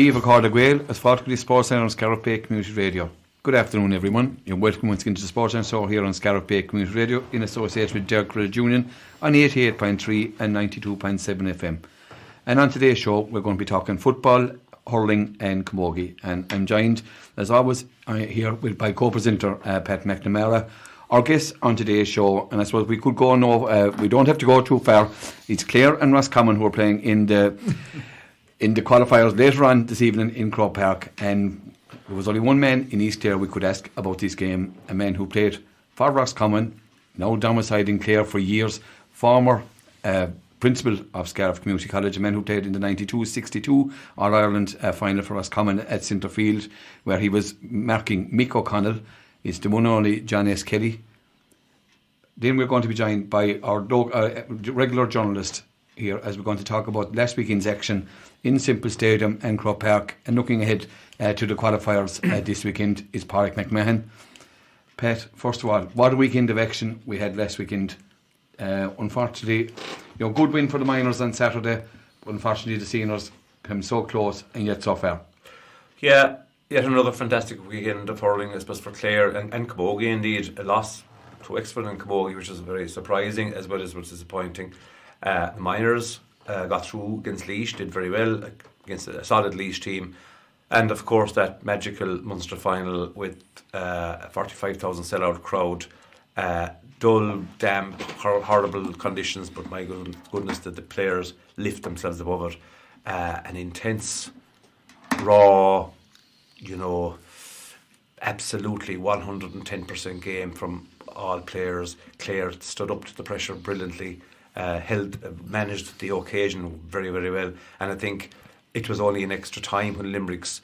Díomh Carda Gael, as Fáthchaí Sportsline on Scariff Bay Community Radio. Good afternoon, everyone. You're welcome once again to the Sportsline show here on Scariff Bay Community Radio in association with Derek Credit Union on 88.3 and 92.7 FM. And on today's show, we're going to be talking football, hurling and camogie. And I'm joined, as always, here by co-presenter Pat McNamara. Our guest on today's show, and I suppose we could go we don't have to go too far. It's Clare and Roscommon who are playing in the qualifiers later on this evening in Croke Park, and there was only one man in East Clare we could ask about this game, a man who played for Roscommon, now domiciled in Clare for years, former principal of Scariff Community College, a man who played in the 92-62 All-Ireland final for Roscommon at Centre Field, where he was marking Mick O'Connell. It's the one and only John S. Kelly. Then we're going to be joined by our regular journalist here as we're going to talk about last weekend's action in Simple Stadium and Croke Park, and looking ahead to the qualifiers this weekend is Paraic McMahon. Pat, first of all, what a weekend of action we had last weekend. Unfortunately, good win for the Miners on Saturday, but unfortunately the Seniors came so close and yet so far. Yeah, yet another fantastic weekend of hurling, I suppose, for Clare and camogie. Indeed, a loss to Wexford and camogie, which was very surprising as well as was disappointing. The Miners got through against Laois, did very well against a solid Laois team, and of course that magical Munster final with a 45,000 sellout crowd, dull, damp, horrible conditions, but my goodness that the players lift themselves above it. An intense, raw, absolutely 110% game from all players. Clare stood up to the pressure brilliantly, managed the occasion very, very well, and I think it was only an extra time when Limerick's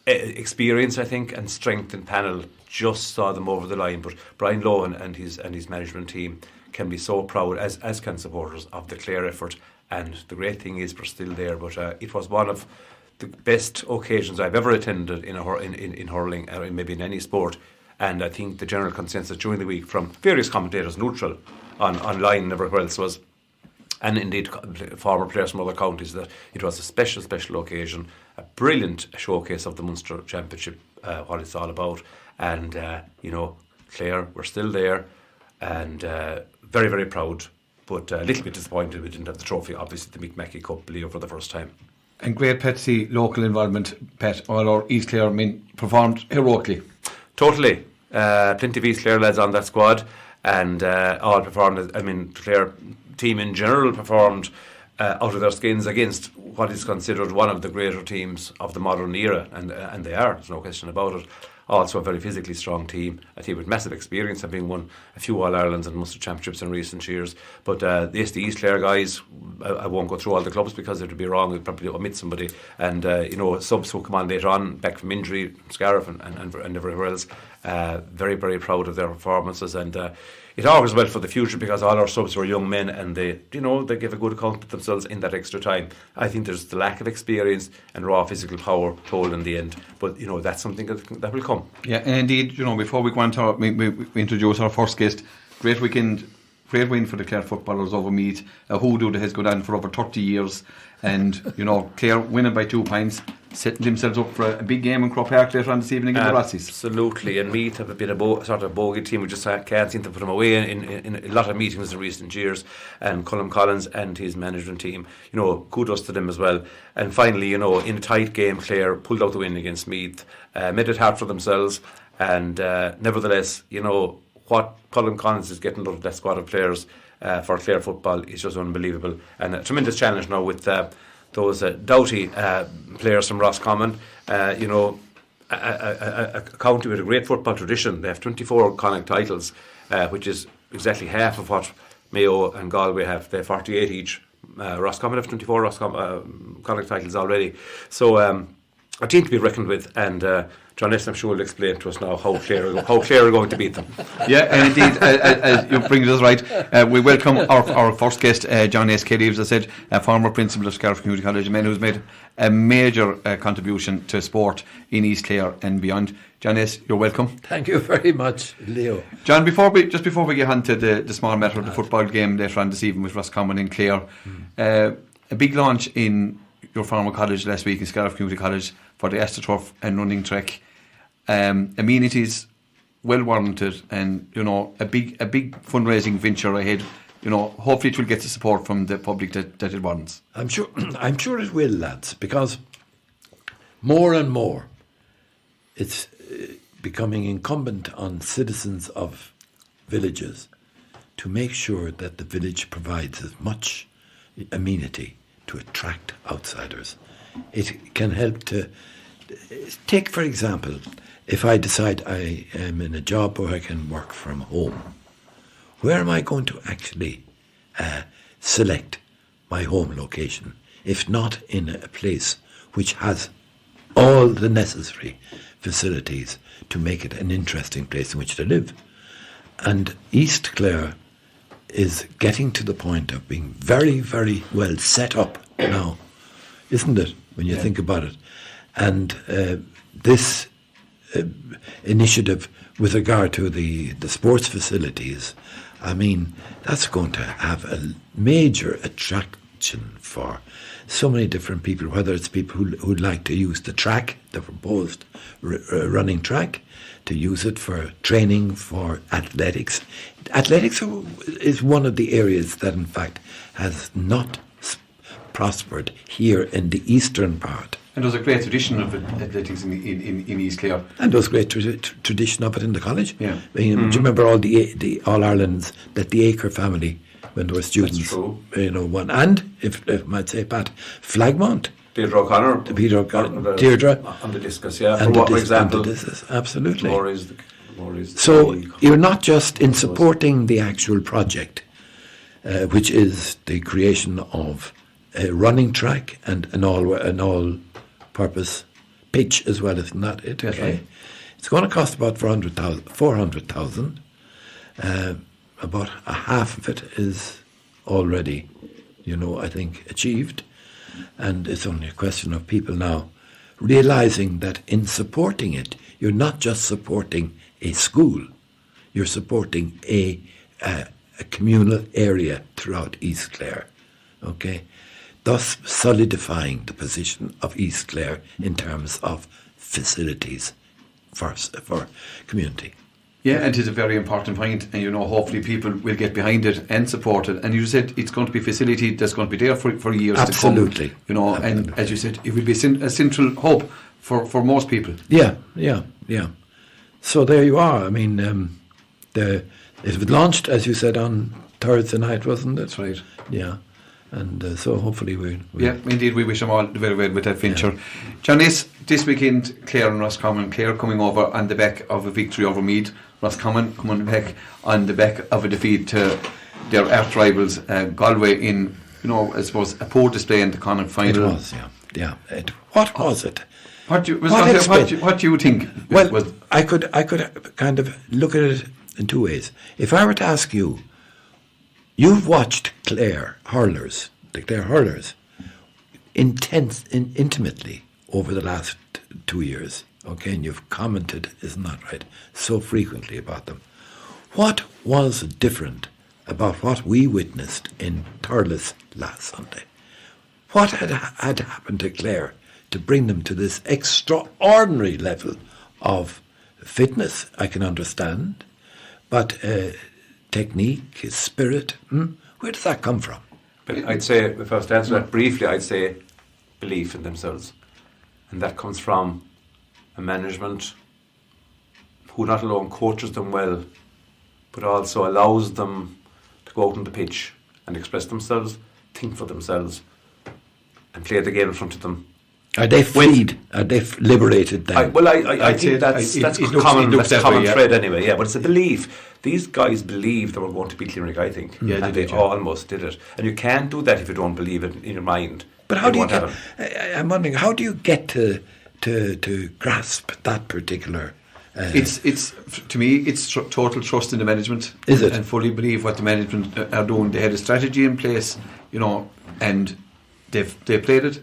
experience, I think, and strength in panel just saw them over the line. But Brian Lohan and his management team can be so proud, as can supporters, of the Clare effort, and the great thing is we're still there. But it was one of the best occasions I've ever attended in hurling, or maybe in any sport. And I think the general consensus during the week from various commentators, neutral, online and everywhere else was, and indeed former players from other counties, that it was a special occasion, a brilliant showcase of the Munster Championship, what it's all about. And Clare, we're still there, and very, very proud, but a little bit disappointed we didn't have the trophy, obviously the Mick Mackey Cup Leo for the first time. And great, Pat, to see local involvement. Pat, all our East Clare men performed heroically. Totally. Plenty of East Clare lads on that squad, and all performed. I mean, Clare team in general performed out of their skins against what is considered one of the greater teams of the modern era, and they are, there's no question about it. Also a very physically strong team, a team with massive experience, having won a few All-Irelands and Munster Championships in recent years. But the East Clare guys, I won't go through all the clubs because it would be wrong, I'd probably omit somebody. And subs will come on later on, back from injury, Scariff and everywhere else. Very, very proud of their performances, and it augurs well for the future because all our subs were young men, and they give a good account of themselves in that extra time. I think there's the lack of experience and raw physical power told in the end, but that's something that will come. Yeah, and indeed, before we go on to we introduce our first guest, great weekend, great win for the Clare footballers over Meath, a hoodoo that has gone on for over 30 years, and Clare winning by 2 points, setting themselves up for a big game in Croke Park later on this evening in the Rossies. Absolutely, and Meath have been a sort of bogey team. We just can't seem to put them away in a lot of meetings in recent years. And Colm Collins and his management team, kudos to them as well. And finally, in a tight game, Clare pulled out the win against Meath, made it hard for themselves, and nevertheless, what Colm Collins is getting out of that squad of players for Clare football is just unbelievable, and a tremendous challenge now with those doughty players from Roscommon. A county with a great football tradition. They have 24 Connacht titles, which is exactly half of what Mayo and Galway have. They have 48 each. Roscommon have 24 Connacht titles already. So a team to be reckoned with, and John S. I'm sure will explain to us now how Clare are going to beat them. Yeah, and indeed, as you bring us right, we welcome our first guest, John S. Kelly, as I said, a former principal of Scariff Community College, a man who's made a major contribution to sport in East Clare and beyond. John S., you're welcome. Thank you very much, Leo. John, before we get on to the small matter of the football game later on this evening with Roscommon and Clare, a big launch in your former college last week in Scariff Community College for the AstroTurf and running track. Amenities well warranted, and a big fundraising venture ahead. Hopefully it will get the support from the public that it wants. I'm sure it will, lads, because more and more it's becoming incumbent on citizens of villages to make sure that the village provides as much amenity to attract outsiders. It can help to take, for example, if I decide I am in a job where I can work from home, where am I going to actually select my home location, if not in a place which has all the necessary facilities to make it an interesting place in which to live? And East Clare is getting to the point of being very, very well set up now, isn't it, when you think about it? And this initiative with regard to the sports facilities, I mean, that's going to have a major attraction for so many different people, whether it's people who'd like to use the track, the proposed running track, to use it for training, for athletics. Athletics is one of the areas that, in fact, has not prospered here in the eastern part. And there's a great tradition of athletics in East Clare. And there's great tradition of it in the college. Yeah. I mean, do you remember all the All-Irelands that the Acre family, when there were students, That's true. Won? And, if I might say, Pat, Flagmont. Deirdre O'Connor. Deirdre. On the discus, yeah. And For example. Absolutely. More is so you're not just in supporting the actual project, which is the creation of a running track and an all-purpose pitch as well, isn't that it? That's right. It's going to cost about 400,000. About a half of it is already, I think, achieved. And it's only a question of people now realising that in supporting it, you're not just supporting a school, you're supporting a communal area throughout East Clare, okay? Thus solidifying the position of East Clare in terms of facilities for community. Yeah, and it's a very important point, and hopefully people will get behind it and support it. And you said it's going to be a facility that's going to be there for years Absolutely. to come. Absolutely. And as you said, it will be a central hub for most people. Yeah. So there you are. I mean, it was launched, as you said, on Thursday night, wasn't it? That's right. Yeah. And so hopefully we yeah, indeed, we wish them all the very well with that venture. Yeah. John, this weekend, Clare and Roscommon. Clare coming over on the back of a victory over Meath. Roscommon coming back on the back of a defeat to their arch rivals, Galway, in, I suppose, a poor display in the Connacht final. It was, yeah. What was it? What do you think? Well, I could kind of look at it in two ways. If I were to ask you, you've watched Clare hurlers, the Clare hurlers, intimately over the last 2 years, okay, and you've commented, isn't that right, so frequently about them. What was different about what we witnessed in Thurles last Sunday? What had happened to Clare to bring them to this extraordinary level of fitness? I can understand, but technique, spirit, where does that come from? But I'd say, if I was to answer that briefly, I'd say belief in themselves. And that comes from a management who not alone coaches them well, but also allows them to go out on the pitch and express themselves, think for themselves, and play the game in front of them. Are they freed? Are they liberated then? I think that's common thread anyway, yeah, but it's a belief. These guys believed they were going to beat Limerick, I think. Yeah, and they almost did it. And you can't do that if you don't believe it in your mind. But how do you get... I'm wondering, how do you get to grasp that particular... It's to me, it's total trust in the management. Is it? And fully believe what the management are doing. They had a strategy in place, and they played it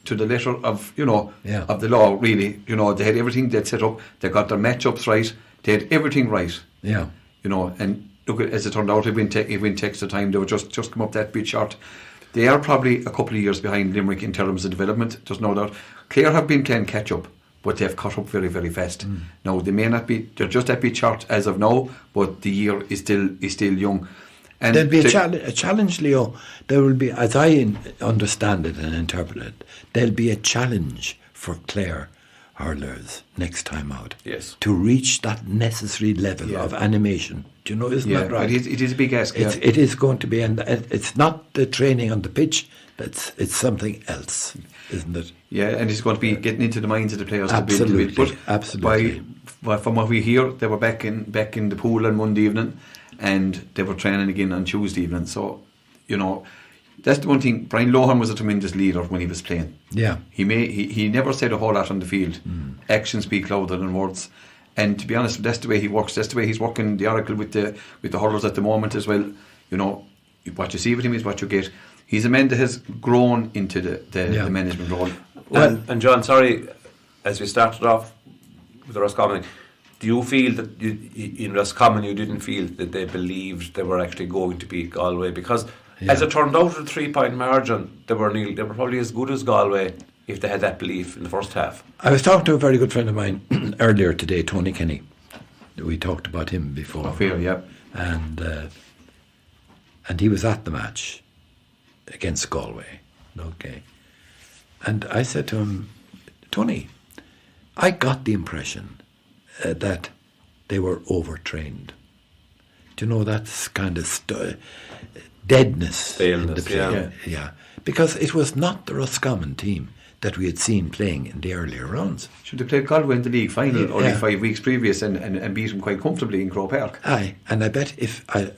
to the letter of of the law. Really, they had everything they'd set up. They got their matchups right. They had everything right. Yeah. And look, as it turned out, it went extra time. They were just come up that bit short. They are probably a couple of years behind Limerick in terms of development, there's no doubt. Clare have been playing catch up, but they've caught up very, very fast. Now, they may not be, they're just at bit short as of now, but the year is still young. And there'll be a challenge, Leo. There will be, as I understand it and interpret it, there'll be a challenge for Clare hurlers next time out. Yes. To reach that necessary level of animation. Do you know, isn't that right? It is a big ask. It is going to be, and it's not the training on the pitch, it's something else, isn't it? Yeah, and it's going to be getting into the minds of the players. Absolutely, a bit. But absolutely. From what we hear, they were back in the pool on Monday evening, and they were training again on Tuesday evening. So, that's the one thing. Brian Lohan was a tremendous leader when he was playing. Yeah, he never said a whole lot on the field. Actions speak louder than words. And to be honest, that's the way he works. That's the way he's working the Oracle with the hurlers at the moment as well. What you see with him is what you get. He's a man that has grown into the management role. Well, and John, sorry, as we started off with the Roscommon, do you feel that in Roscommon you didn't feel that they believed they were actually going to beat Galway? Because as it turned out, with a 3-point margin, they were probably as good as Galway if they had that belief in the first half. I was talking to a very good friend of mine earlier today, Tony Kenny. We talked about him before. Fair, yeah. And he was at the match against Galway. Okay. And I said to him, Tony, I got the impression that they were overtrained. Do you know, that's kind of deadness in the play. Yeah. Because it was not the Roscommon team that we had seen playing in the earlier rounds. Should have played Galway in the league final only 5 weeks previous and beat them quite comfortably in Croke Park. Aye, and I bet if I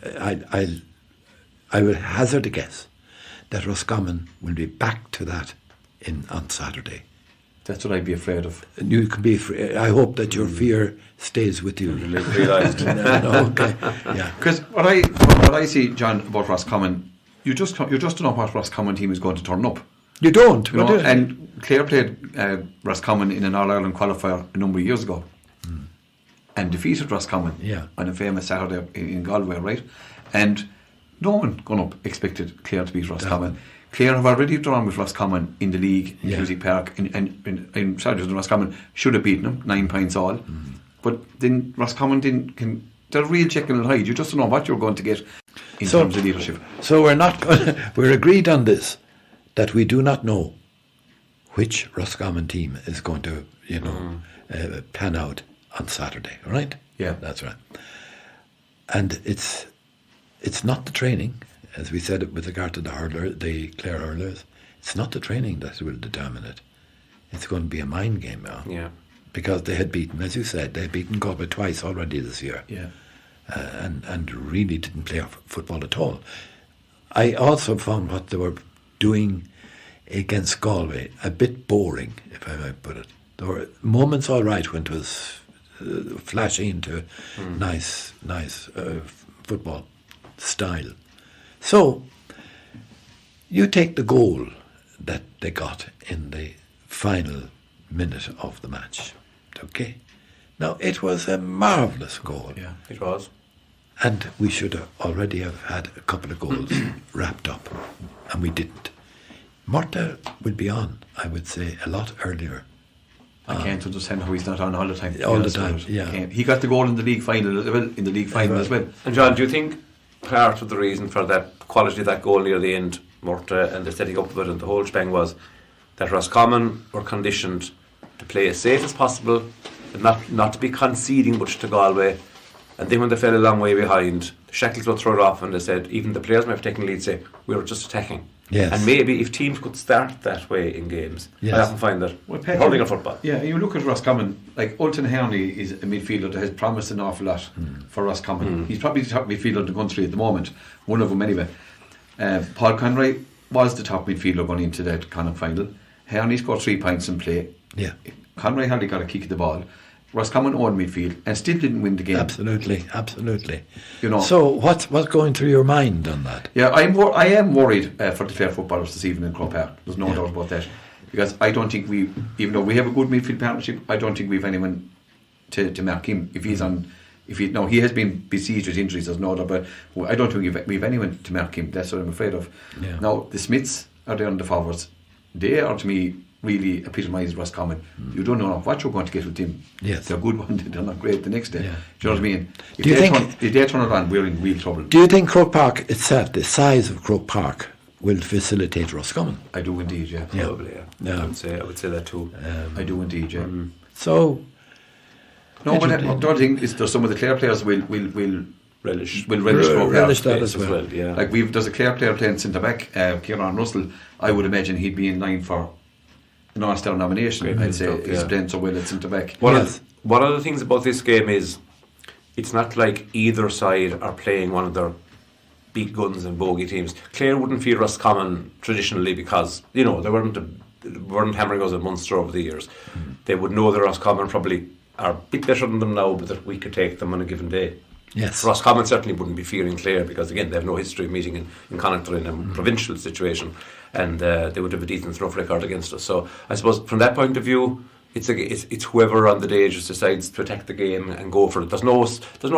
will hazard a guess that Roscommon will be back to that on Saturday. That's what I'd be afraid of. You can be afraid. I hope that your fear stays with you. Realised. Okay. Yeah. Because what I see, John, about Roscommon, you just don't know what Roscommon team is going to turn up. You don't. And Clare played Roscommon in an All-Ireland qualifier a number of years ago and defeated Roscommon on a famous Saturday in Galway, right? And no one going up expected Clare to beat Roscommon. Clare have already drawn with Roscommon in the league in Cusack Park, and Roscommon should have beaten them 9 points all. But then Roscommon they're real chicken and hide. You just don't know what you're going to get in terms of leadership. So we're agreed on this, that we do not know which Roscommon team is going to, pan out on Saturday, right? Yeah, that's right. And it's not the training, as we said with regard to the Clare hurlers. It's not the training that will determine it. It's going to be a mind game now. Yeah. Because they had beaten, as you said, they had beaten Galway twice already this year. Yeah. And really didn't play football at all. I also found what they were doing against Galway a bit boring, if I might put it. There were moments all right when it was flashing into nice football style. So you take the goal that they got in the final minute of the match. Okay? Now, it was a marvellous goal. Yeah, it was. And we should already have had a couple of goals wrapped up, and we didn't. Murta would be on, I would say, a lot earlier. I can't understand how he's not on all the time. All the time, yeah. He got the goal in the league final as well. And John, do you think part of the reason for that quality of that goal near the end, Murta, and the setting up of it and the whole shebang was that Roscommon were conditioned to play as safe as possible and not to be conceding much to Galway. And then when they fell a long way behind, the shackles were thrown off, and they said even the players might have taken lead, say we were just attacking. Yes. And maybe if teams could start that way in games, I often find that hurling or football. Yeah, you look at Roscommon, like Ultan Herney is a midfielder that has promised an awful lot for Roscommon. He's probably the top midfielder in the country at the moment, one of them anyway. Paul Conroy was the top midfielder going into that Connacht final. Herney scored 3 points in play. Yeah. Conroy hardly got a kick at the ball. Roscommon owned midfield and still didn't win the game. Absolutely. So what's going through your mind on that? Yeah, I am worried for the Clare footballers this evening in Croke Park. There's no doubt about that. Because I don't think even though we have a good midfield partnership, I don't think we've anyone to mark him. If he's on he has been besieged with injuries, there's no doubt, but I don't think we've anyone to mark him. That's what I'm afraid of. Yeah. Now the Smiths are there on the forwards. They are, to me, really epitomise Roscommon. You don't know what you're going to get with them. Yes. They're good one day, they're not great the next day. Yeah. Do you know what I mean? If they turn it on, we're in real trouble. Do you think Croke Park itself, the size of Croke Park, will facilitate Roscommon? I do indeed, yeah. Probably, yeah. I would say that too. I do indeed, yeah. So, no, but the other thing is there's some of the Clare players will relish relish that as well. Yeah. Like there's a Clare player playing centre back, Kieran Russell. I would imagine he'd be in line for an All-Star nomination. Great I'd say stuff, he's playing so well at centre back. One of the things about this game is it's not like either side are playing one of their big guns and bogey teams. Clare wouldn't feel Roscommon traditionally because they weren't hammering us at Munster over the years. They would know that Roscommon probably are a bit better than them now, but that we could take them on a given day. yes. Roscommon certainly wouldn't be fearing Clare because again they have no history of meeting in Connacht in a provincial situation, and they would have a decent enough record against us. So I suppose from that point of view, it's whoever on the day just decides to attack the game and go for it. There's no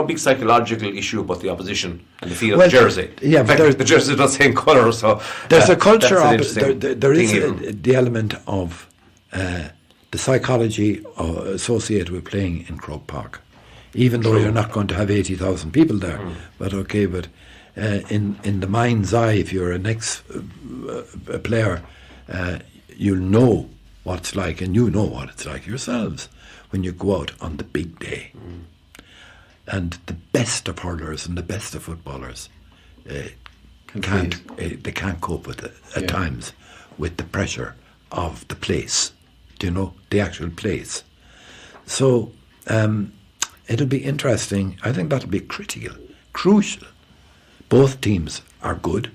big psychological issue about the opposition and the feel of the jersey. Yeah, in fact, the jersey is not the same colour, so there's a culture that's of there is even. the element of the psychology associated with playing in Croke Park, even though you're not going to have 80,000 people there. But in the mind's eye, if you're an ex-player, you'll know what it's like, and you know what it's like yourselves when you go out on the big day. And the best of hurlers and the best of footballers can't cope with it at times with the pressure of the place, the actual place. So it'll be interesting. I think that'll be crucial. Both teams are good.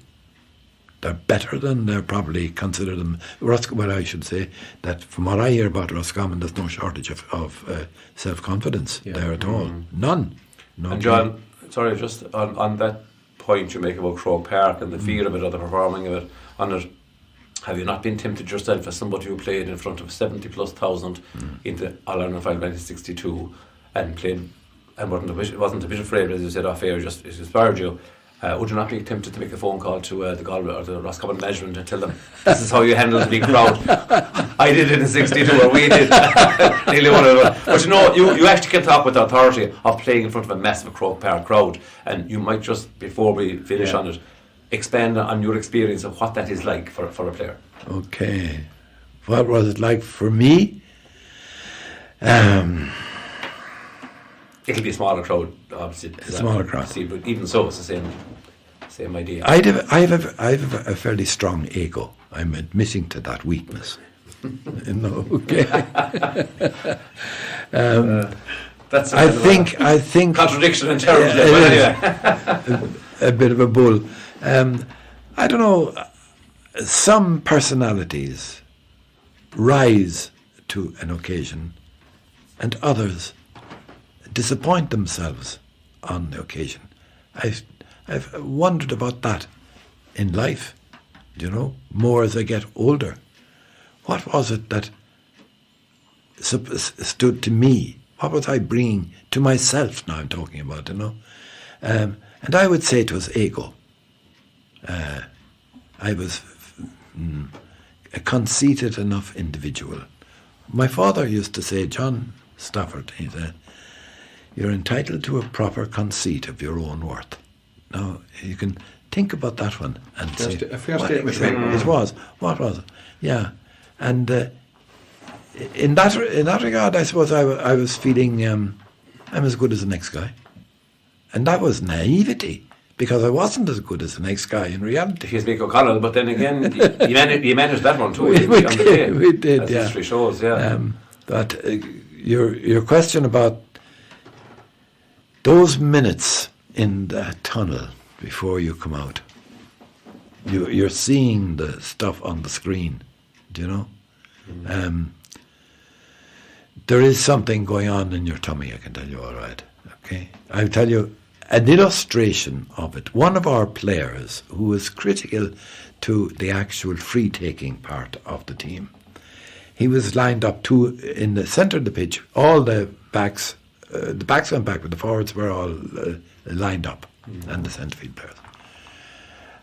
They're better than they're probably considered them. Well, I should say that from what I hear about Roscommon, there's no shortage of self-confidence there at all. None. And John, sorry, just on that point you make about Croke Park and the feel of it or the performing of it on it, have you not been tempted yourself as somebody who played in front of 70,000+ in the All-Ireland final 1962 and played and wasn't a bit afraid, as you said off air, just it inspired you? Would you not be tempted to make a phone call to the Galway or the Roscommon management and tell them this is how you handle the big crowd? I did it in 62, or we did. Nearly one of them. But you actually can talk with the authority of playing in front of a massive Croke Park crowd, and you might just, before we finish on it, expand on your experience of what that is like for a player. Okay. What was it like for me? It'll be a smaller crowd, obviously. A smaller crowd. But even so, it's the same idea. I have a fairly strong ego. I'm admitting to that weakness. Okay. That's I think contradiction in terms. Anyway. a bit of a bull. I don't know. Some personalities rise to an occasion, and others disappoint themselves on the occasion. I've wondered about that in life, more as I get older. What was it that stood to me? What was I bringing to myself now I'm talking about, And I would say it was ego. I was a conceited enough individual. My father used to say, John Stafford, he said, you're entitled to a proper conceit of your own worth. Now, you can think about that one and say... A fair statement. It was. What was it? Yeah. And in that regard, I suppose I was feeling I'm as good as the next guy. And that was naivety, because I wasn't as good as the next guy in reality. He's Mick O'Connell, but then again, you managed that one too. We did, as yeah. history shows, yeah. But your question about those minutes in the tunnel before you come out, you're seeing the stuff on the screen, there is something going on in your tummy, I can tell you all right. Okay, I'll tell you an illustration of it. One of our players who was critical to the actual free-taking part of the team, he was lined up in the centre of the pitch, all the backs the backs went back, but the forwards were all lined up, and the centre field players.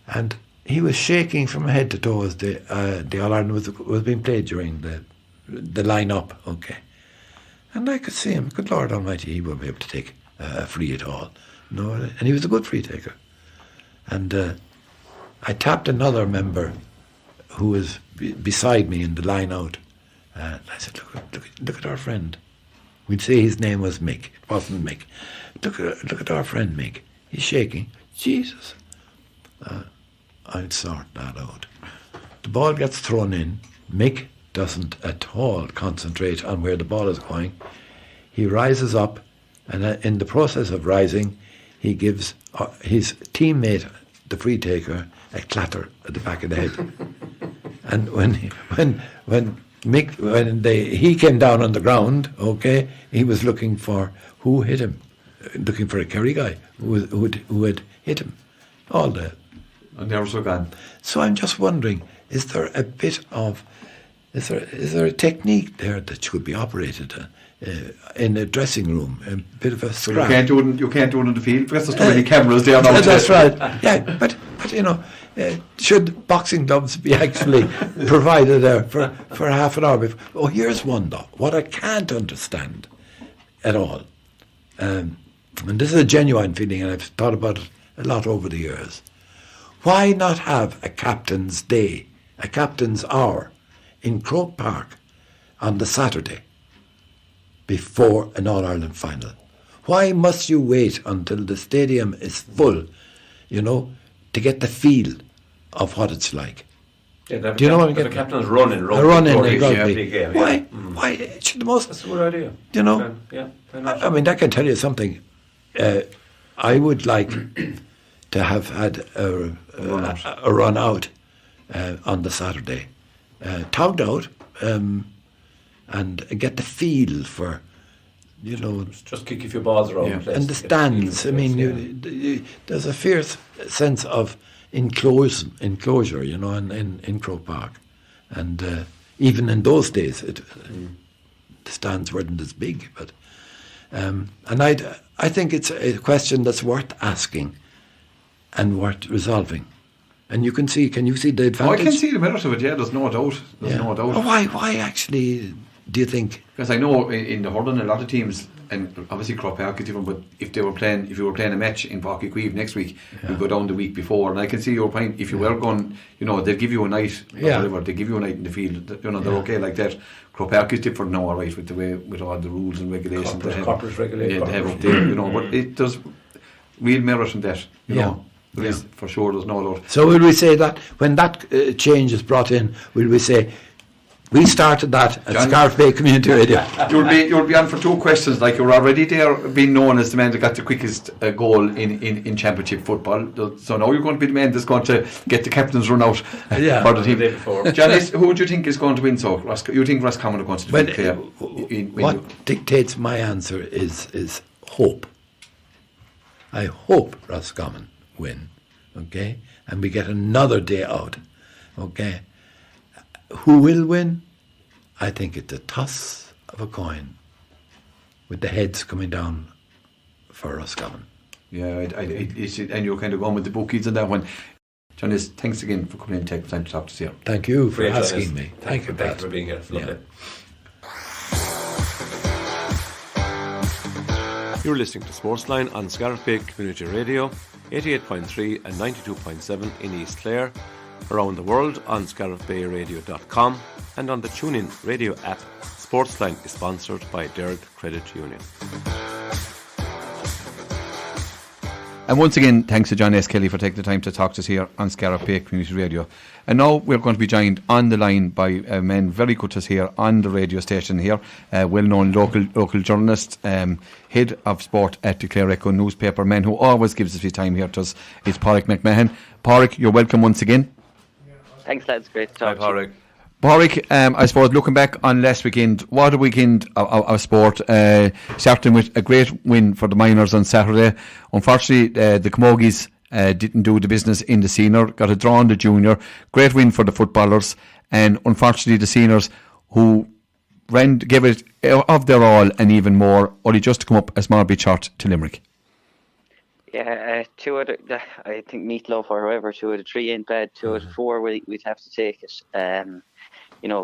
And he was shaking from head to toe as the All Ireland was being played during the line up. Okay, and I could see him. Good Lord Almighty, he won't be able to take a free at all. No, and he was a good free taker. And I tapped another member who was beside me in the line out. And I said, look at our friend. We'd say his name was Mick. It wasn't Mick. Look at our friend Mick. He's shaking. Jesus. I'd sort that out. The ball gets thrown in. Mick doesn't at all concentrate on where the ball is going. He rises up, and in the process of rising, he gives his teammate, the free taker, a clatter at the back of the head. And when he came down on the ground, okay, he was looking for who hit him, looking for a Kerry guy who had hit him. All the and nerves were gone. So I'm just wondering, is there a technique there that should be operated in a dressing room, a bit of a scrap? Well, you can't do it in the field because there's too many cameras there now. That's right. Yeah, but should boxing gloves be actually provided there for half an hour before? Oh, here's one though. What I can't understand at all, and this is a genuine feeling, and I've thought about it a lot over the years. Why not have a captain's day, a captain's hour in Croke Park on the Saturday before an All-Ireland final? Why must you wait until the stadium is full, to get the feel of what it's like? Yeah, do you know what I'm getting? The captain's running rugby. A run in rugby. Game, why? Why? It's the most. That's a good idea. I mean, that can tell you something. I would like to have had a run out on the Saturday, togged out, and get the feel for, just kick a few balls around. And the stands. I mean, there's a fierce sense of enclosure, in Croke Park, and even in those days, the stands weren't as big. But and I think it's a question that's worth asking and worth resolving. And can you see the advantage? I can see the merit of it, yeah, there's no doubt. No doubt. Oh, why actually do you think? Because I know in the hurling, a lot of teams, and obviously Croke Park is different, but if you were playing a match in Páirc Uí Chaoimh next week, you go down the week before, and I can see your point. If you were going, they'll give you a night, or whatever, they give you a night in the field, they're okay like that. Croke Park is different now, all right, with all the rules and regulations corporate regulations, they have up there, but it does real merit in that, There is, for sure, there's no doubt. So will we say that when that change is brought in, will we say we started that at Scariff Bay Community Radio? You'll be on for two questions. Like, you're already there, being known as the man that got the quickest goal in championship football. So now you're going to be the man that's going to get the captain's run out for the team. John, who do you think is going to win? So you think Roscommon are going to defeat Clare? What dictates my answer is hope. I hope Roscommon win, okay, and we get another day out, okay. Who will win? I think it's a toss of a coin, with the heads coming down for Roscommon. Yeah, and you're kind of going with the bookies on that one. Johnny, thanks again for coming in and taking the time to talk to us here. Thank you for asking me. Thank you, Pat. Thanks for being here. Lovely. You're listening to Sportsline on Scariff Bay Community Radio, 88.3 and 92.7 in East Clare, around the world on scariffbayradio.com, and on the TuneIn radio app. Sportsline is sponsored by Derg Credit Union. And once again, thanks to John S. Kelly for taking the time to talk to us here on Scariff Bay Community Radio. And now we're going to be joined on the line by a man very good to us here on the radio station here, well-known local journalist, head of sport at the Clare Echo newspaper, man who always gives us his time here to us. It's Paraic McMahon. Paraic, you're welcome once again. Thanks, lads. Great to talk to you. Paraic, I suppose looking back on last weekend, what a weekend of sport, starting with a great win for the Miners on Saturday. Unfortunately, the Camogies didn't do the business in the senior, got a draw in the junior. Great win for the footballers, and unfortunately the seniors, who gave it of their all and even more, only just to come up a small bit short to Limerick. Yeah, I think Meatloaf or whoever, 2 out of 3 ain't bad. 2 out of 4, we'd have to take it.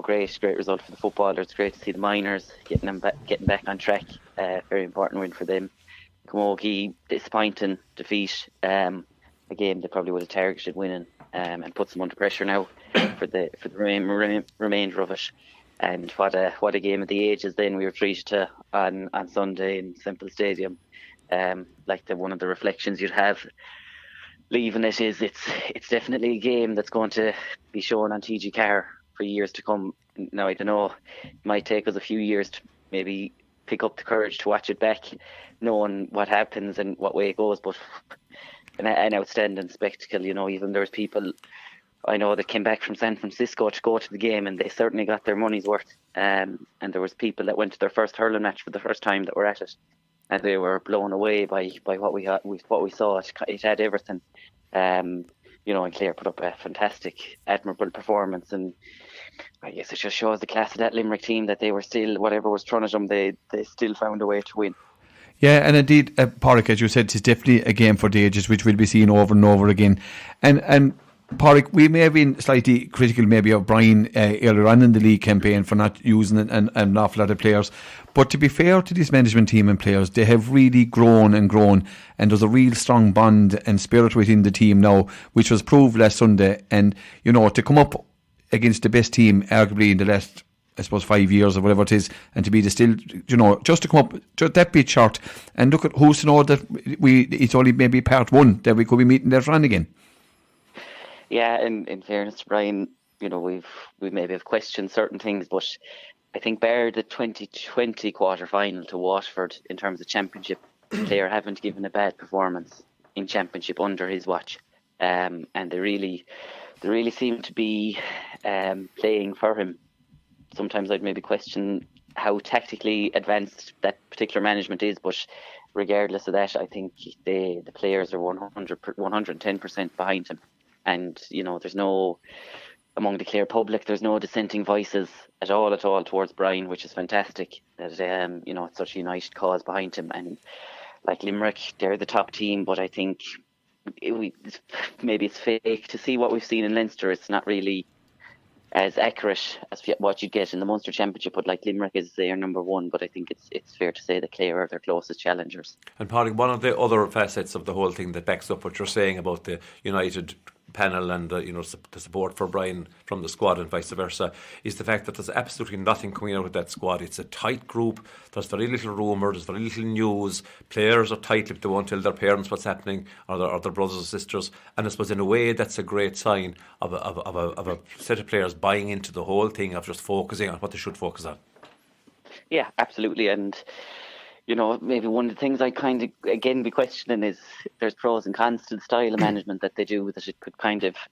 Great result for the footballers. Great to see the minors getting back on track. Very important win for them. Camogie, disappointing defeat. A game they probably would have targeted winning, and puts them under pressure now for the remainder of it. And what a game of the ages then we were treated to on Sunday in Semple Stadium. One of the reflections you'd have leaving it is it's definitely a game that's going to be shown on TG Carr for years to come. Now, I don't know, it might take us a few years to maybe pick up the courage to watch it back, knowing what happens and what way it goes, but an outstanding spectacle. Even there was people I know that came back from San Francisco to go to the game, and they certainly got their money's worth. And there was people that went to their first hurling match for the first time that were at it, and they were blown away by what we saw. It had everything. And Clare put up a fantastic, admirable performance, and I guess it just shows the class of that Limerick team that they were still, whatever was thrown at them, they still found a way to win. Yeah, and indeed, Paraic, as you said, it's definitely a game for the ages, which we'll be seeing over and over again. And Paraic, we may have been slightly critical maybe of Brian earlier on in the league campaign for not using an awful lot of players. But to be fair to this management team and players, they have really grown, and there's a real strong bond and spirit within the team now, which was proved last Sunday. And, to come up against the best team, arguably in the last, I suppose, 5 years or whatever it is, and to be still, just to come up just that bit short, and look at who's to know that it's only maybe part one that we could be meeting later on again. Yeah, and in fairness to Brian, we maybe have questioned certain things, but I think bar the 2020 quarter-final to Waterford in terms of championship, Clare haven't given a bad performance in championship under his watch, and they really seem to be playing for him. Sometimes I'd maybe question how tactically advanced that particular management is, but regardless of that, I think the players are 110% behind him. And, there's no, among the Clare public, there's no dissenting voices at all towards Brian, which is fantastic. That it's such a united cause behind him. And like Limerick, they're the top team, but I think maybe it's fake to see what we've seen in Leinster. It's not really as accurate as what you'd get in the Munster Championship, but like Limerick is their number one, but I think it's fair to say that Clare are their closest challengers. And Paraic, one of the other facets of the whole thing that backs up what you're saying about the United panel and the support for Brian from the squad and vice versa is the fact that there's absolutely nothing coming out of that squad. It's a tight group. There's very little rumour. There's very little news. Players are tight-lipped. They won't tell their parents what's happening or their brothers or sisters. And I suppose in a way that's a great sign of a set of players buying into the whole thing of just focusing on what they should focus on. Yeah, absolutely. And maybe one of the things I kind of, again, be questioning is there's pros and cons to the style of management that they do, that it could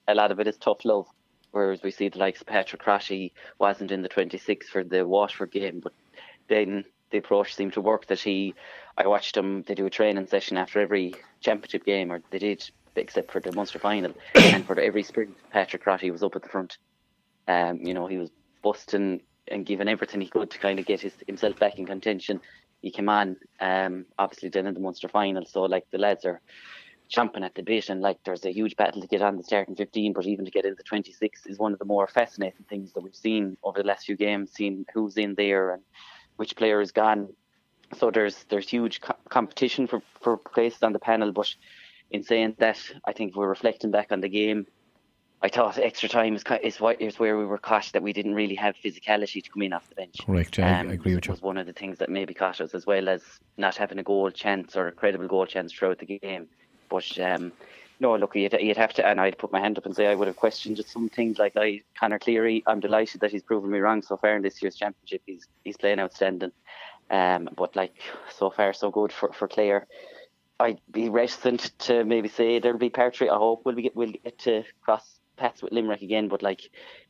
a lot of it is tough love. Whereas we see the likes of Patrick Crotty wasn't in the 26 for the Waterford game, but then the approach seemed to work that I watched them, they do a training session after every championship game, or they did, except for the Munster final, and for every sprint, Patrick Crotty was up at the front. He was busting and giving everything he could to kind of get himself back in contention. He came on, obviously then in the Munster final, so the lads are chomping at the bit, and there's a huge battle to get on the starting 15, but even to get into 26 is one of the more fascinating things that we've seen over the last few games, seeing who's in there and which player is gone. So there's huge competition for places on the panel, but in saying that, I think we're reflecting back on the game. I thought extra time is where we were caught, that we didn't really have physicality to come in off the bench. Correct, I agree with you. It was one of the things that maybe caught us, as well as not having a goal chance or a credible goal chance throughout the game. But no, look, you'd have to, and I'd put my hand up and say I would have questioned just some things like Conor Cleary. I'm delighted that he's proven me wrong so far in this year's championship. He's playing outstanding. But so far so good for Clare. I'd be reticent to maybe say there'll be Partridge. I hope we'll get to cross paths with Limerick again, but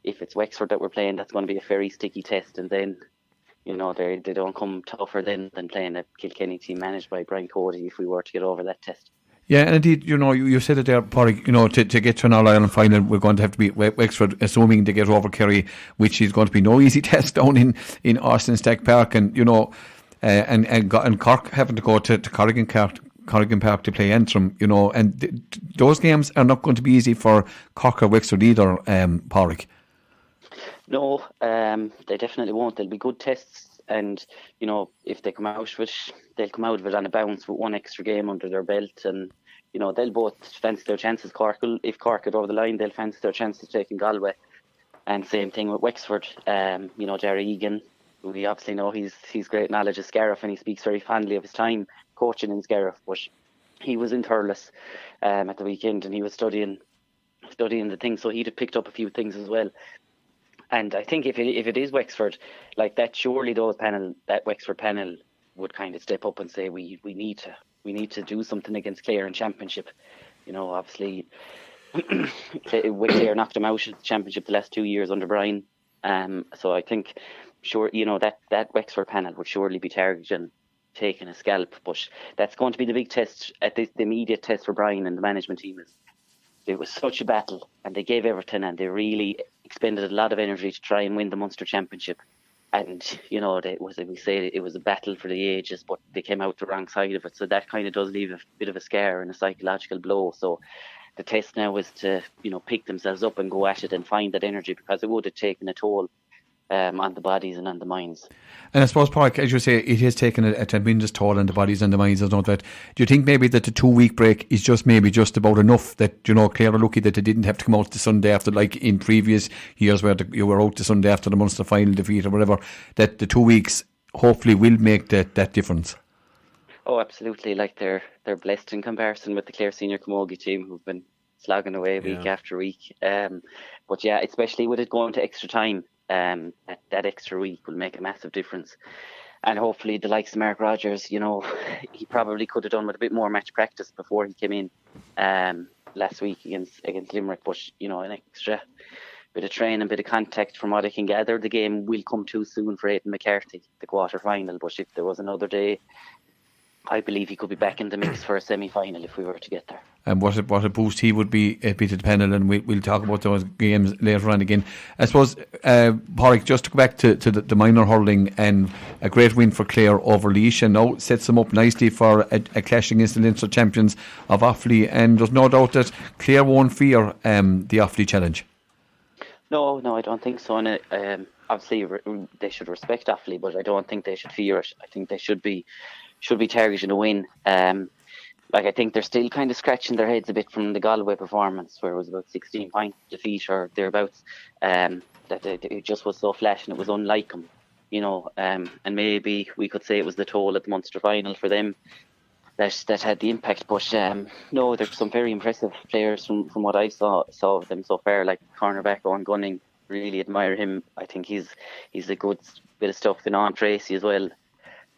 if it's Wexford that we're playing, that's going to be a very sticky test, and then they don't come tougher than playing a Kilkenny team managed by Brian Cody if we were to get over that test. Yeah, and indeed, you said it there, Paraic, to get to an All-Ireland final, we're going to have to beat Wexford, assuming they get over Kerry, which is going to be no easy test down in Austin Stack Park, and and Cork having to go to Corrigan Park to play Antrim, and those games are not going to be easy for Cork or Wexford either, Paraic. No, they definitely won't. They'll be good tests, and if they come out of it, they'll come out of it on a bounce with one extra game under their belt, and they'll both fancy their chances. If Cork get over the line, they'll fancy their chances taking Galway, and same thing with Wexford. Jerry Egan, we obviously know he's great knowledge of Scariff, and he speaks very fondly of his time coaching in Scariff, but he was in Thurles at the weekend, and he was studying the things, so he'd have picked up a few things as well. And I think if it is Wexford like that, surely that Wexford panel would kind of step up and say we need to do something against Clare in Championship. Obviously Clare knocked them out of the Championship the last 2 years under Brian. So I think that Wexford panel would surely be targeting taking a scalp, but that's going to be the big test the immediate test for Brian and the management team. It was such a battle, and they gave everything, and they really expended a lot of energy to try and win the Munster Championship. And it was a battle for the ages, but they came out the wrong side of it. So that kind of does leave a bit of a scar and a psychological blow. So the test now is to pick themselves up and go at it and find that energy, because it would have taken a toll on the bodies and on the minds. And I suppose, Paraic, as you say, it has taken a tremendous toll on the bodies and the minds. Do you think maybe that the 2-week break is just about enough, that Clare are lucky that they didn't have to come out the Sunday after, like in previous years where you were out the Sunday after the Munster final defeat or whatever, that the 2 weeks hopefully will make that difference? Oh, absolutely. Like they're blessed in comparison with the Clare senior camogie team, who've been slogging away week after week. But yeah, especially with it going to extra time, that extra week will make a massive difference. And hopefully the likes of Mark Rogers, he probably could have done with a bit more match practice before he came in last week against Limerick. But an extra bit of training, a bit of contact, from what I can gather, the game will come too soon for Aidan McCarthy, the quarter final. But if there was another day, I believe he could be back in the mix for a semi-final if we were to get there. And what a boost he would be to the panel, and we'll talk about those games later on again. I suppose, Paraic, just to go back to the minor hurling, and a great win for Clare over Laois, and now sets them up nicely for a clash against the Leinster champions of Offaly, and there's no doubt that Clare won't fear the Offaly challenge. No, I don't think so. And obviously they should respect Offaly, but I don't think they should fear it. I think they should be targeting a win. I think they're still kind of scratching their heads a bit from the Galway performance, where it was about 16 point defeat or thereabouts. That it just was so flash, and it was unlike them, and maybe we could say it was the toll at the Munster final for them that had the impact. But no, there's some very impressive players from what I saw of them so far, like cornerback Owen Gunning. Really admire him. I think he's a good bit of stuff in on Tracy as well.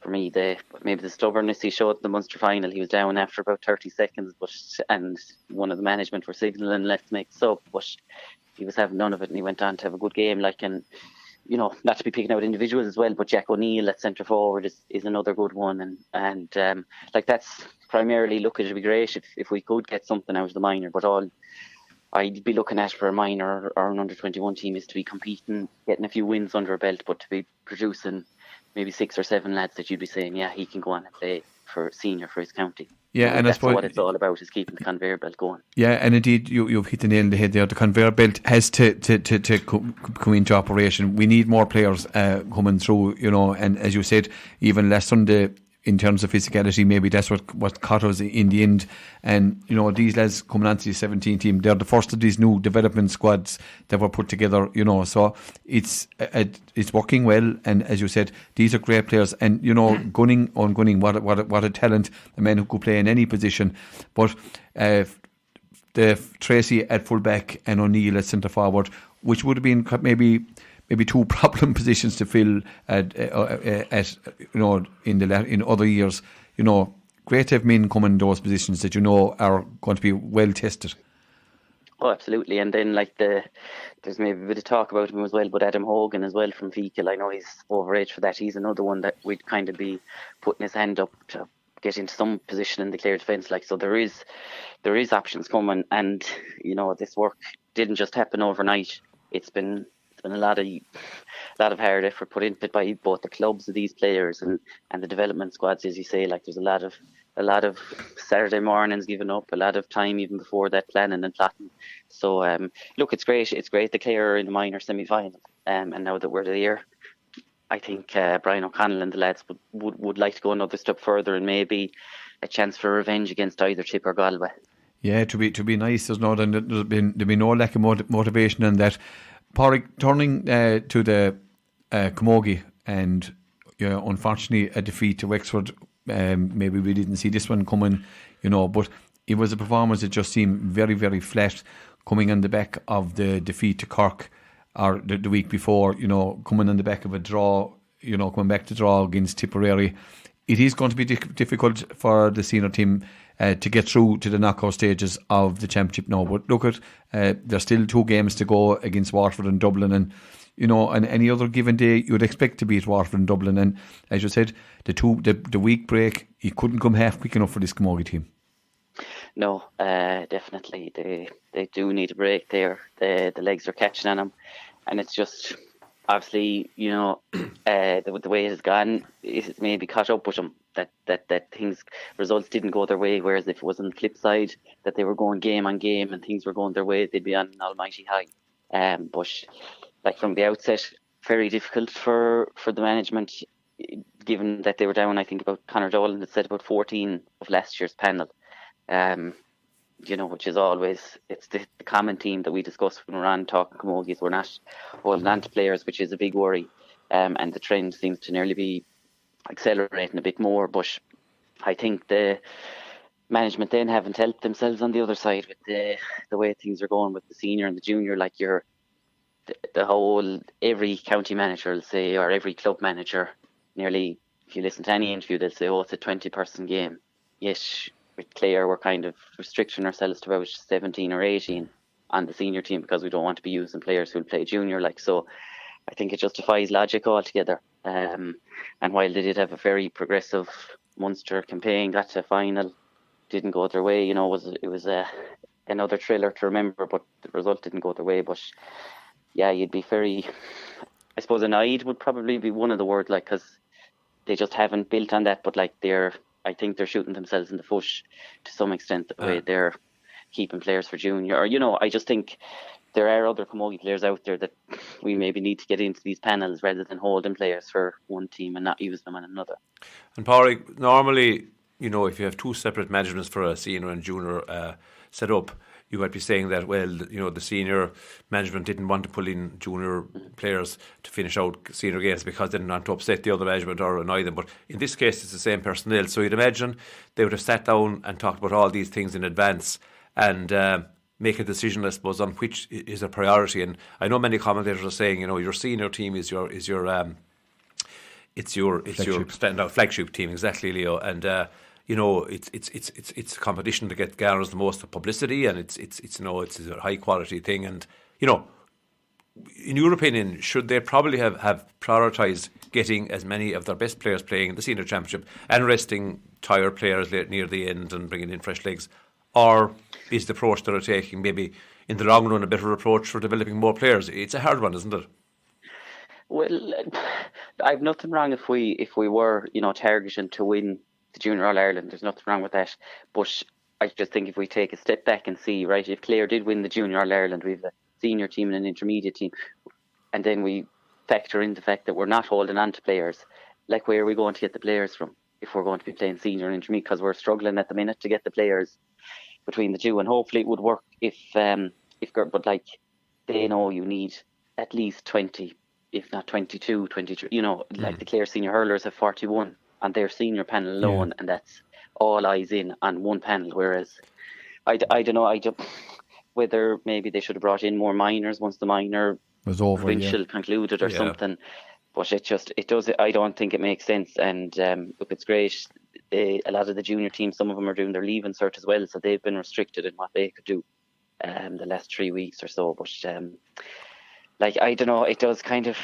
For me, maybe the stubbornness he showed at the Munster final, he was down after about 30 seconds, and one of the management were signalling let's make sub, but he was having none of it, and he went on to have a good game. Not to be picking out individuals as well, but Jack O'Neill at centre forward is another good one, and that's primarily it'd be great if we could get something out of the minor, but all I'd be looking at for a minor or an under-21 team is to be competing, getting a few wins under a belt, but to be producing maybe 6 or 7 lads that you'd be saying, yeah, he can go on and play for senior for his county. Yeah, and that's I suppose what it's all about, is keeping the conveyor belt going. Yeah, and indeed, you've hit the nail on the head there. The conveyor belt has to come into operation. We need more players coming through, and as you said, even last Sunday, in terms of physicality, maybe that's what caught us in the end. And these lads coming onto the 17 team, they're the first of these new development squads that were put together. So it's working well. And as you said, these are great players. And Gunning, what a talent! A man who could play in any position. But the Tracy at full back and O'Neill at centre forward, which would have been maybe 2 problem positions to fill in other years. Great to have men come in those positions that are going to be well tested. Oh, absolutely. And then there's maybe a bit of talk about him as well, but Adam Hogan as well from Fecal, I know he's overage for that. He's another one that we'd kind of be putting his hand up to get into some position in the Clare defence. Like, so there is options coming, and this work didn't just happen overnight. It's been a lot of hard effort put into it by both the clubs of these players and the development squads, as you say. Like, there's a lot of Saturday mornings given up, a lot of time even before that planning and plotting. So look, it's great. It's great the Clare are in the minor semi-final, and now that we're there, I think Brian O'Connell and the lads would like to go another step further, and maybe a chance for revenge against either Tip or Galway. Yeah, to be nice. There's been no lack of motivation in that. Paraic, turning to the camogie, and unfortunately a defeat to Wexford. Maybe we didn't see this one coming, but it was a performance that just seemed very, very flat, coming on the back of the defeat to Cork, or the week before, coming on the back of a draw, coming back to draw against Tipperary. It is going to be difficult for the senior team to get through to the knockout stages of the championship now. But look at, there's still 2 games to go against Waterford and Dublin, and on any other given day, you would expect to beat Waterford and Dublin. And as you said, the week break, it couldn't come half quick enough for this camogie team. No, definitely. They do need a break there. The legs are catching on them. And it's just, obviously, the way it has gone, it's maybe caught up with them. That results didn't go their way. Whereas if it was on the flip side, that they were going game on game and things were going their way, they'd be on an almighty high. But like from the outset, very difficult for the management, given that they were down, I think, about Conor Dolan had said about 14 of last year's panel. Which is always, it's the common theme that we discuss when we're on talking camogies. We're not holding on to players, which is a big worry. And the trend seems to nearly be accelerating a bit more. But I think the management then haven't helped themselves on the other side with the way things are going with the senior and the junior. Like the whole, every county manager will say, or every club manager, nearly, if you listen to any interview, they'll say, it's a 20-person game. Yes, with Clare, we're kind of restricting ourselves to about 17 or 18 on the senior team because we don't want to be using players who'll play junior. So I think it just defies logic altogether. And while they did have a very progressive Munster campaign, got to a final, didn't go their way, it was another thriller to remember, but the result didn't go their way. But yeah, you'd be very, I suppose, annoyed would probably be one of the words, because they just haven't built on that. But I think they're shooting themselves in the foot to some extent, the way they're keeping players for junior. Or, I just think there are other camogie players out there that we maybe need to get into these panels rather than holding players for one team and not use them on another. And Paraic, normally, if you have 2 separate managements for a senior and junior set up, you might be saying that, the senior management didn't want to pull in junior players to finish out senior games because they didn't want to upset the other management or annoy them. But in this case, it's the same personnel. So you'd imagine they would have sat down and talked about all these things in advance and make a decision, I suppose, on which is a priority. And I know many commentators are saying, your senior team is your standout flagship team, exactly, Leo. And it's a competition to get garners the most publicity, and it's a high quality thing. And in your opinion, should they probably have prioritised getting as many of their best players playing in the senior championship and resting tired players near the end and bringing in fresh legs, or is the approach that they're taking maybe in the long run a better approach for developing more players? It's a hard one, isn't it? Well, I've nothing wrong if we were targeting to win the Junior All-Ireland. There's nothing wrong with that. But I just think if we take a step back and see, right, if Clare did win the Junior All-Ireland, we have a senior team and an intermediate team, and then we factor in the fact that we're not holding on to players, like, where are we going to get the players from if we're going to be playing senior and intermediate? Because we're struggling at the minute to get the players between the two, and hopefully it would work but they know you need at least 20, if not 22, 23, the Clare senior hurlers have 41 on their senior panel alone, and that's all eyes in on one panel. Whereas I don't know, whether maybe they should have brought in more minors once the minor was over, provincial concluded or something. But it does. I don't think it makes sense. And look, it's great. A lot of the junior teams, some of them are doing their leaving cert as well, so they've been restricted in what they could do the last 3 weeks or so. But I don't know, it does kind of,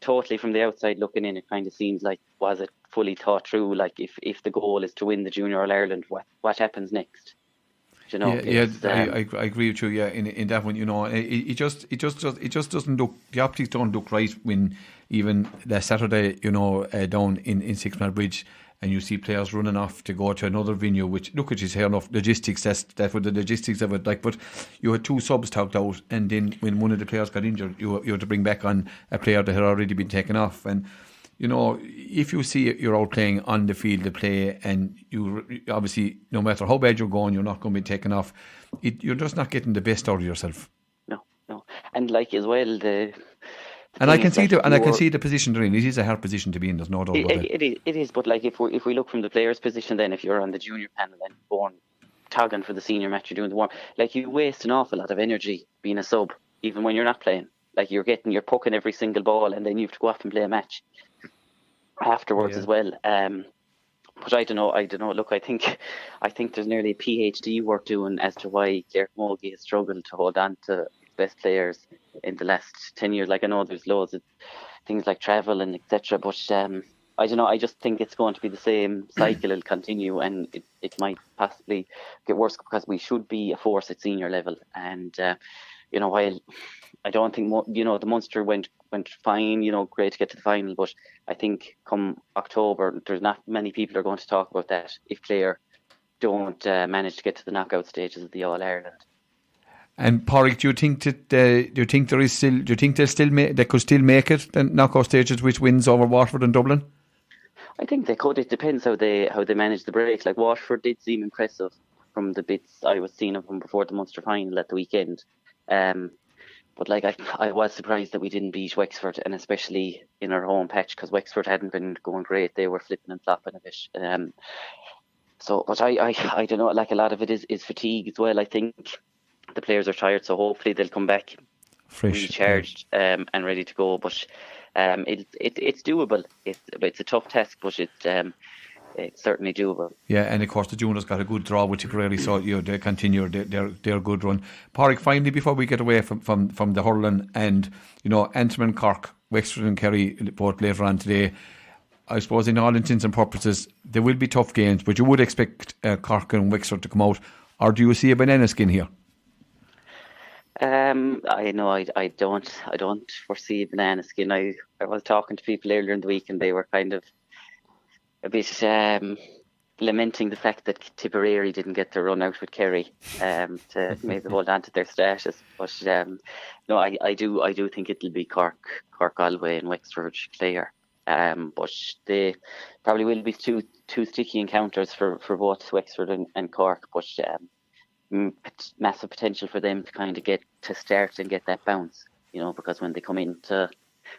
totally from the outside looking in, it kind of seems like, was it fully thought through. Like if the goal is to win the Junior All-Ireland, what happens next? You know, I agree with you. Yeah, in that one, you know, it just doesn't look. The optics don't look right when even last Saturday, you know, down in Six Mile Bridge, and you see players running off to go to another venue. Which, look at you, say enough logistics. That's what the logistics of it. Like, but you had 2 subs talked out, and then when one of the players got injured, you had to bring back on a player that had already been taken off. And you know, if you see you're out playing on the field of play, and you obviously, no matter how bad you're going, you're not going to be taken off. You're just not getting the best out of yourself. No, and like as well I can see the position they're in. It is a hard position to be in. There's no doubt about it. It is, but like if we look from the player's position, then if you're on the junior panel and going tagging for the senior match, you're doing the warm. Like you waste an awful lot of energy being a sub, even when you're not playing. Like you're pucking every single ball, and then you have to go off and play a match afterwards as well. But I don't know. Look, I think there's nearly a PhD work doing as to why Clare camogie has struggled to hold on to its best players in the last 10 years. Like I know there's loads of things like travel and etc. But I don't know. I just think it's going to be the same cycle. It'll continue, and it might possibly get worse because we should be a force at senior level. And you know, while I don't think the Munster went fine, you know, great to get to the final, but I think come October there's not many people are going to talk about that if Clare don't manage to get to the knockout stages of the All Ireland. And Paraic, do you think they could still make it the knockout stages with wins over Waterford and Dublin? I think they could. It depends how they manage the break. Like Waterford did seem impressive from the bits I was seeing of them before the Munster final at the weekend. But like I was surprised that we didn't beat Wexford, and especially in our home patch, because Wexford hadn't been going great. They were flipping and flopping a bit. But I don't know. Like a lot of it is fatigue as well. I think the players are tired, so hopefully they'll come back fresh, recharged, and ready to go. But it's doable. It's a tough task, but it's certainly doable. Yeah, and of course the juniors got a good draw with Tipperary, so you know, they continue their good run. Paraic, finally, before we get away from the hurling, and you know, Antrim and Cork, Wexford and Kerry both later on today, I suppose in all intents and purposes there will be tough games, but you would expect Cork and Wexford to come out. Or do you see a banana skin here? I know I don't foresee a banana skin. I was talking to people earlier in the week, and they were kind of a bit lamenting the fact that Tipperary didn't get to run out with Kerry to maybe hold on to their status. But no, I do think it'll be Cork, Galway, and Wexford, Clare. But they probably will be two sticky encounters for both Wexford and Cork. But massive potential for them to kind of get to start and get that bounce. You know, because when they come into,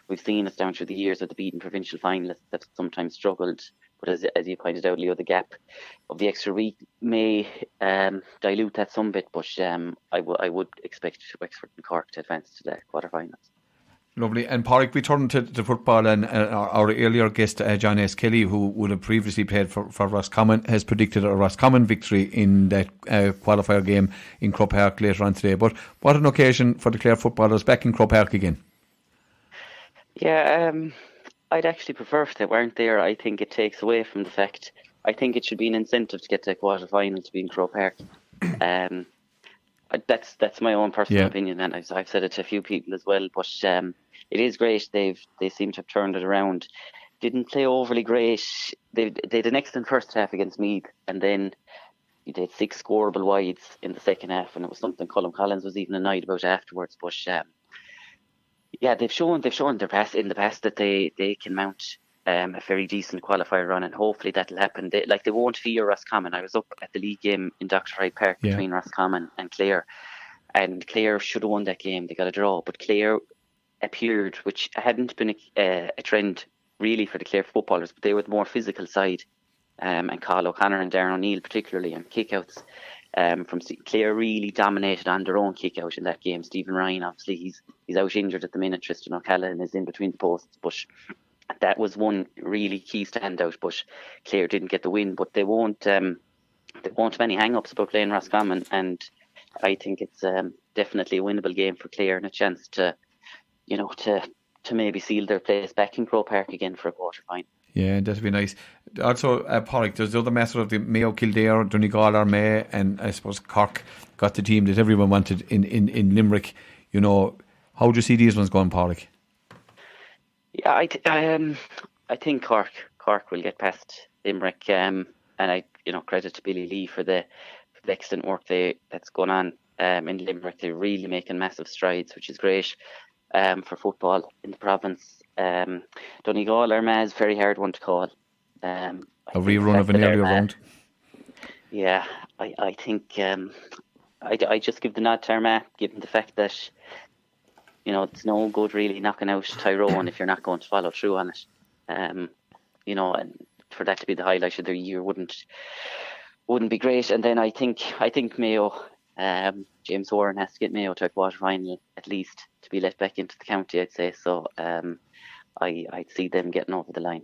we've seen it down through the years of the beaten provincial finalists that sometimes struggled. But as you pointed out, Leo, the gap of the extra week may dilute that some bit. But I would expect Wexford and Cork to advance to the quarterfinals. Lovely. And Paraic, we turn to football, and our earlier guest, John S. Kelly, who would have previously played for Roscommon, has predicted a Roscommon victory in that qualifier game in Croke Park later on today. But what an occasion for the Clare footballers back in Croke Park again. Yeah, I'd actually prefer if they weren't there. I think it takes away from the fact. I think it should be an incentive to get to a quarter-final to be in Croke Park. That's my own personal opinion, and I've said it to a few people as well. But it is great. They seem to have turned it around. Didn't play overly great. They had an excellent first half against Meath, and then they had 6 scoreable wides in the second half, and it was something Colm Collins was even annoyed about afterwards. But yeah, they've shown in the past that they can mount a very decent qualifier run, and hopefully that'll happen. They won't fear Roscommon. I was up at the league game in Dr. Hyde Park between Roscommon and Clare, and Clare should have won that game. They got a draw, but Clare appeared, which hadn't been a trend really for the Clare footballers, but they were the more physical side, and Carl O'Connor and Darren O'Neill particularly on kickouts. From Clare really dominated on their own kick out in that game. Stephen Ryan, obviously he's out injured at the minute. Tristan O'Callaghan is in between the posts, but that was one really key standout. But Clare didn't get the win, but they won't have any hang-ups about playing Roscommon, and I think it's definitely a winnable game for Clare and a chance to maybe seal their place back in Croke Park again for a quarter final. Yeah, that'd be nice. Also, Paraic, there's the other matter of the Mayo, Kildare, Donegal, Armagh, and I suppose Cork got the team that everyone wanted in Limerick. You know, how do you see these ones going, Paraic? Yeah, I think Cork will get past Limerick, and credit to Billy Lee for the excellent work that's going on in Limerick. They're really making massive strides, which is great for football in the province. Donegal, Armagh is a very hard one to call. A rerun of an earlier round. Yeah, I think I just give the nod to Armagh, given the fact that it's no good really knocking out Tyrone if you're not going to follow through on it. And for that to be the highlight of their year wouldn't be great. And then I think Mayo, James Warren has to get Mayo to a quarter final at least to be let back into the county, I'd say. So I'd see them getting over the line.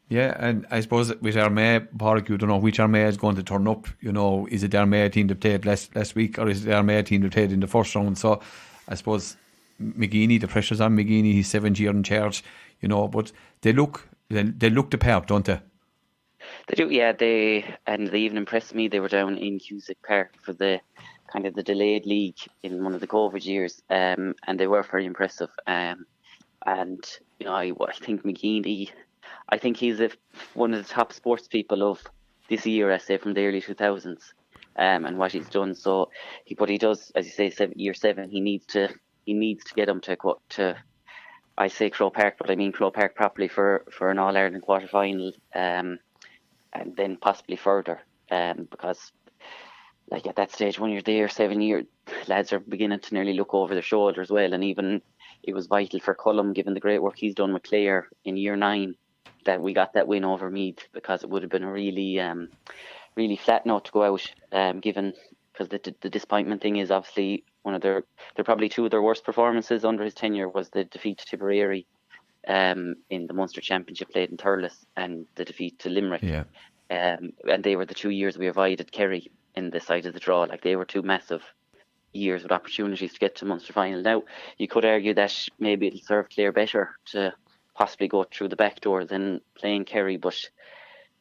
Yeah, and I suppose with Armagh, Paraic, you don't know which Armagh is going to turn up. Is it the Armagh team that played last week, or is it the Armagh team that played in the first round? So I suppose McGeaney, the pressure's on McGeaney. He's 7th year in charge, but they look the part, don't they? They do, yeah. They even impressed me. They were down in Cusack Park for the kind of the delayed league in one of the COVID years, and they were very impressive. And I think McGeaney, I think he's one of the top sports people of this year, I say, from the early 2000s, and what he's done. So, but he does, as you say, year 7. He needs to get him to I say Crow Park, but I mean Crow Park properly for an All Ireland quarter final, and then possibly further, because like at that stage when you're there 7 years, lads are beginning to nearly look over their shoulder as well. And even it was vital for Cullum, given the great work he's done with Clare in year 9, that we got that win over Meath, because it would have been a really really flat note to go out, given, because the disappointment thing is obviously they're probably two of their worst performances under his tenure was the defeat to Tipperary in the Munster Championship played in Thurles, and the defeat to Limerick. Yeah. And they were the 2 years we avoided Kerry in the side of the draw. Like, they were two massive years with opportunities to get to Munster final. Now, you could argue that maybe it'll serve Clare better to possibly go through the back door than playing Kerry, but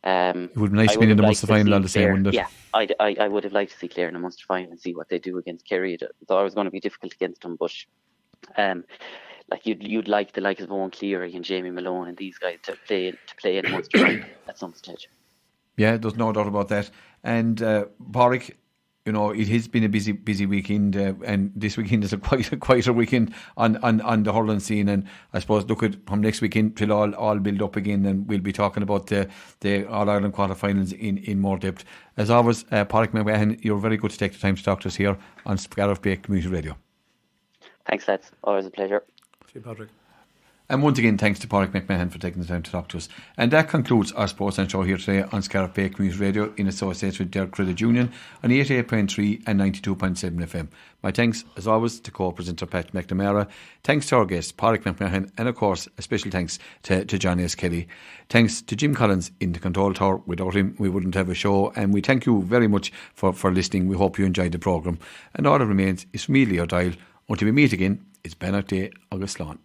it would be nice to be in the Munster final all the same, wouldn't it? Yeah, I would have liked to see Clare in the Munster final and see what they do against Kerry. I thought it was going to be difficult against them, but like you'd like the likes of Owen Cleary and Jamie Malone and these guys to play in the Munster final at some stage. Yeah, there's no doubt about that. And Paraic, it has been a busy weekend, and this weekend is quite a quieter weekend on the hurling scene. And I suppose look at from next weekend till all build up again, and we'll be talking about the All Ireland quarterfinals in more depth. As always, Paraic McMahon, you're very good to take the time to talk to us here on Scariff Bay Community Radio. Thanks, lads. Always a pleasure. See you, Patrick. And once again, thanks to Paraic McMahon for taking the time to talk to us. And that concludes our Sportsline show here today on Scariff Bay Community Radio in association with Derek Credit Union on 88.3 and 92.7 FM. My thanks, as always, to co-presenter Pat McNamara. Thanks to our guest, Paraic McMahon, and of course, a special thanks to John S. Kelly. Thanks to Jim Collins in the control tower. Without him, we wouldn't have a show. And we thank you very much for listening. We hope you enjoyed the programme. And all that remains is from me, Leo Dial. Until we meet again, it's Ben Day, August Lawn.